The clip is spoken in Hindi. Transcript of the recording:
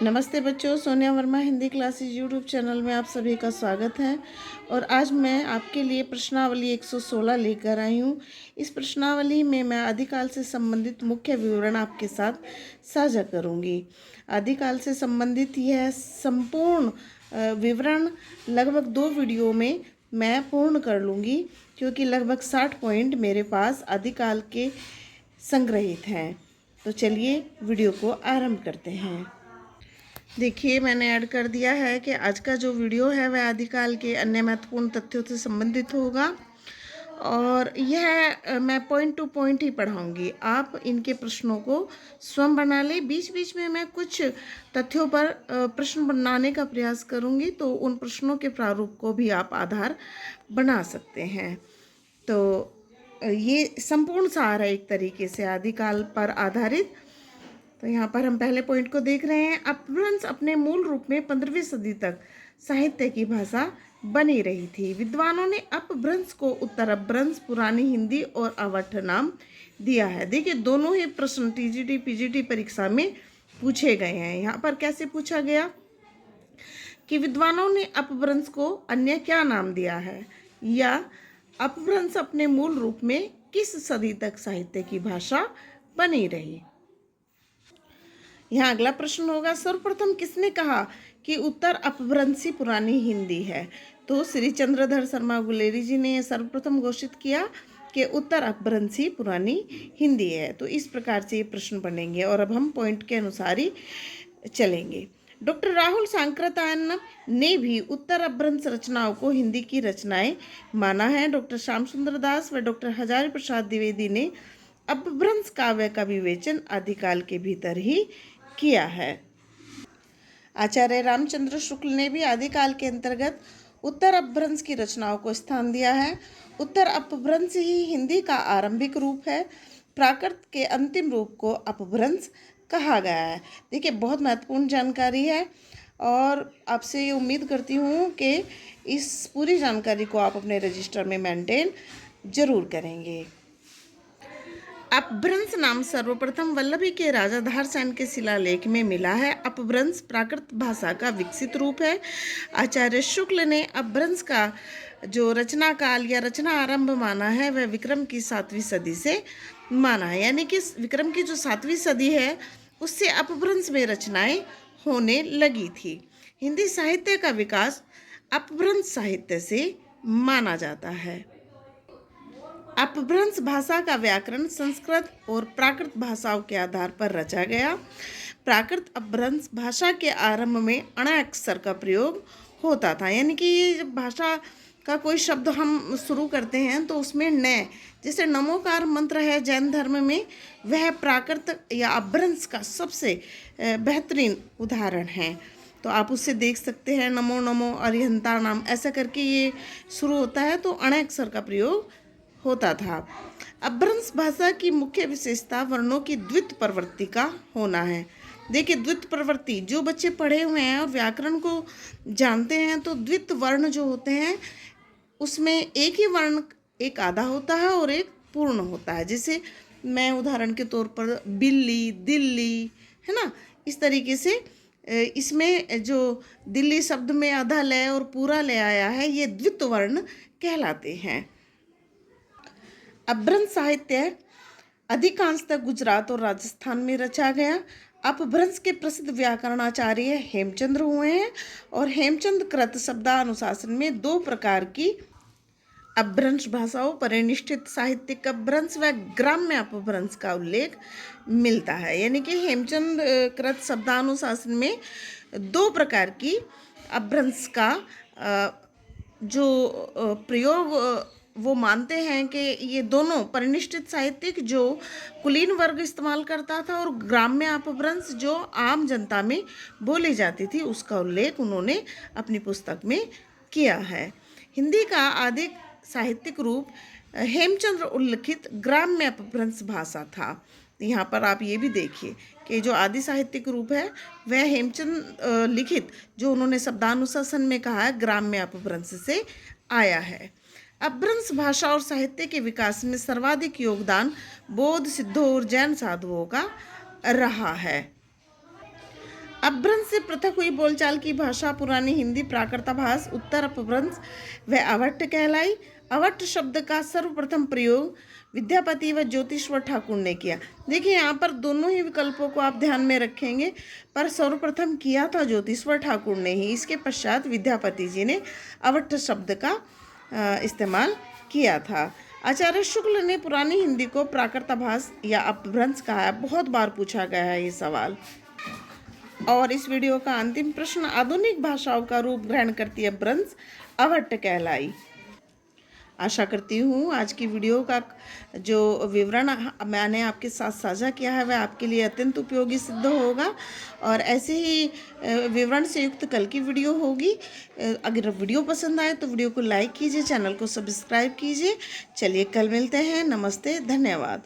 नमस्ते बच्चों, Sonia Verma Hindi classes YouTube channel में आप सभी का स्वागत है। और आज मैं आपके लिए प्रश्नावली 116 लेकर आई हूँ। इस प्रश्नावली में मैं आदिकाल से संबंधित मुख्य विवरण आपके साथ साझा करूँगी। आदिकाल से संबंधित यह संपूर्ण विवरण लगभग 2 वीडियो में मैं पूर्ण कर लूँगी, क्योंकि लगभग 60 पॉइंट मेरे पास आदिकाल के संग्रहित हैं। तो चलिए वीडियो को आरंभ करते हैं। देखिए, मैंने ऐड कर दिया है कि आज का जो वीडियो है वह आदिकाल के अन्य महत्वपूर्ण तथ्यों से संबंधित होगा और यह मैं पॉइंट टू पॉइंट ही पढ़ाऊंगी। आप इनके प्रश्नों को स्वयं बना लें। बीच बीच में मैं कुछ तथ्यों पर प्रश्न बनाने का प्रयास करूंगी, तो उन प्रश्नों के प्रारूप को भी आप आधार बना सकते हैं। तो ये संपूर्ण सार है एक तरीके से आदिकाल पर आधारित। तो यहाँ पर हम पहले पॉइंट को देख रहे हैं। अपभ्रंश अपने मूल रूप में 15वीं सदी तक साहित्य की भाषा बनी रही थी। विद्वानों ने अपभ्रंश को उत्तर अपभ्रंश, पुरानी हिंदी और अवठ नाम दिया है। देखिए, दोनों ही प्रश्न टीजीटी पीजीटी परीक्षा में पूछे गए हैं। यहाँ पर कैसे पूछा गया कि विद्वानों ने अपभ्रंश को अन्य क्या नाम दिया है, या अपभ्रंश अपने मूल रूप में किस सदी तक साहित्य की भाषा बनी रही। यहाँ अगला प्रश्न होगा, सर्वप्रथम किसने कहा कि उत्तर अपभ्रंशी पुरानी हिंदी है? तो श्री चंद्रधर शर्मा गुलेरी जी ने सर्वप्रथम घोषित किया कि उत्तर अपभ्रंशी पुरानी हिंदी है। तो इस प्रकार से ये प्रश्न बनेंगे और अब हम पॉइंट के अनुसार ही चलेंगे। डॉक्टर राहुल सांकृत्यायन ने भी उत्तर अपभ्रंश रचनाओं को हिंदी की रचनाएं माना है। डॉक्टर श्याम सुंदर दास व डॉक्टर हजारी प्रसाद द्विवेदी ने अपभ्रंश काव्य का विवेचन आदिकाल के भीतर ही किया है। आचार्य रामचंद्र शुक्ल ने भी आदिकाल के अंतर्गत उत्तर अपभ्रंश की रचनाओं को स्थान दिया है। उत्तर अपभ्रंश ही हिंदी का आरंभिक रूप है। प्राकृत के अंतिम रूप को अपभ्रंश कहा गया है। देखिए, बहुत महत्वपूर्ण जानकारी है और आपसे ये उम्मीद करती हूँ कि इस पूरी जानकारी को आप अपने रजिस्टर में मेंटेन जरूर करेंगे। अपभ्रंश नाम सर्वप्रथम वल्लभी के राजाधार सेन के शिलालेख में मिला है। अपभ्रंश प्राकृत भाषा का विकसित रूप है। आचार्य शुक्ल ने अपभ्रंश का जो रचना काल या रचना आरंभ माना है वह विक्रम की 7वीं सदी से माना है, यानी कि विक्रम की जो 7वीं सदी है उससे अपभ्रंश में रचनाएं होने लगी थी। हिंदी साहित्य का विकास अपभ्रंश साहित्य से माना जाता है। अपभ्रंश भाषा का व्याकरण संस्कृत और प्राकृत भाषाओं के आधार पर रचा गया। प्राकृत अपभ्रंश भाषा के आरंभ में अण अक्षर का प्रयोग होता था, यानी कि ये जब भाषा का कोई शब्द हम शुरू करते हैं तो उसमें न, जैसे नमोकार मंत्र है जैन धर्म में, वह प्राकृत या अपभ्रंश का सबसे बेहतरीन उदाहरण है। तो आप उससे देख सकते हैं, नमो नमो अरिहंता नाम, ऐसा करके ये शुरू होता है, तो अण अक्षर का प्रयोग होता था। अपभ्रंश भाषा की मुख्य विशेषता वर्णों की द्वित प्रवृत्ति का होना है। देखिए, द्वित प्रवृत्ति, जो बच्चे पढ़े हुए हैं और व्याकरण को जानते हैं तो द्वित वर्ण जो होते हैं उसमें एक ही वर्ण एक आधा होता है और एक पूर्ण होता है। जैसे मैं उदाहरण के तौर पर बिल्ली, दिल्ली, है ना, इस तरीके से इसमें जो दिल्ली शब्द में आधा लय और पूरा लय आया है, ये द्वित वर्ण कहलाते हैं। अपभ्रंश साहित्य अधिकांशतः गुजरात और राजस्थान में रचा गया। अपभ्रंश के प्रसिद्ध व्याकरणाचार्य हेमचंद्र हुए हैं और हेमचंद कृत शब्दानुशासन में 2 प्रकार की अपभ्रंश भाषाओं, परिनिष्ठित साहित्यिक अपभ्रंश व ग्राम्य अपभ्रंश का उल्लेख मिलता है। यानी कि हेमचंद कृत शब्दानुशासन में 2 प्रकार की अपभ्रंश का जो प्रयोग वो मानते हैं कि ये दोनों परिनिष्ठित साहित्यिक जो कुलीन वर्ग इस्तेमाल करता था और ग्राम्य अपभ्रंश जो आम जनता में बोली जाती थी, उसका उल्लेख उन्होंने अपनी पुस्तक में किया है। हिंदी का आदि साहित्यिक रूप हेमचंद्र उल्लिखित ग्राम्य अपभ्रंश भाषा था। यहाँ पर आप ये भी देखिए कि जो आदि साहित्यिक रूप है वह हेमचंद लिखित, जो उन्होंने शब्दानुशासन में कहा है, ग्राम्य अपभ्रंश से आया है। अपभ्रंश भाषा और साहित्य के विकास में सर्वाधिक योगदान बौद्ध, सिद्धों और जैन साधुओं का रहा है। अपभ्रंश से पृथक हुई बोलचाल की भाषा पुरानी हिंदी प्राकृतभाष उत्तर अपभ्रंश व अवट्ट कहलाई। अवट्ट शब्द का सर्वप्रथम प्रयोग विद्यापति व ज्योतिश्वर ठाकुर ने किया। देखिए यहाँ पर दोनों ही विकल्पों को आप ध्यान में रखेंगे, पर सर्वप्रथम किया था ज्योतिश्वर ठाकुर ने ही, इसके पश्चात विद्यापति जी ने अवट्ट शब्द का इस्तेमाल किया था। आचार्य शुक्ल ने पुरानी हिंदी को प्राकृतभाष या अपभ्रंश कहा है। बहुत बार पूछा गया है ये सवाल। और इस वीडियो का अंतिम प्रश्न, आधुनिक भाषाओं का रूप ग्रहण करती है अपभ्रंश अवट्ट कहलाई। आशा करती हूँ आज की वीडियो का जो विवरण मैंने आपके साथ साझा किया है वह आपके लिए अत्यंत उपयोगी सिद्ध होगा। और ऐसे ही विवरण से युक्त कल की वीडियो होगी। अगर वीडियो पसंद आए तो वीडियो को लाइक कीजिए, चैनल को सब्सक्राइब कीजिए। चलिए कल मिलते हैं। नमस्ते, धन्यवाद।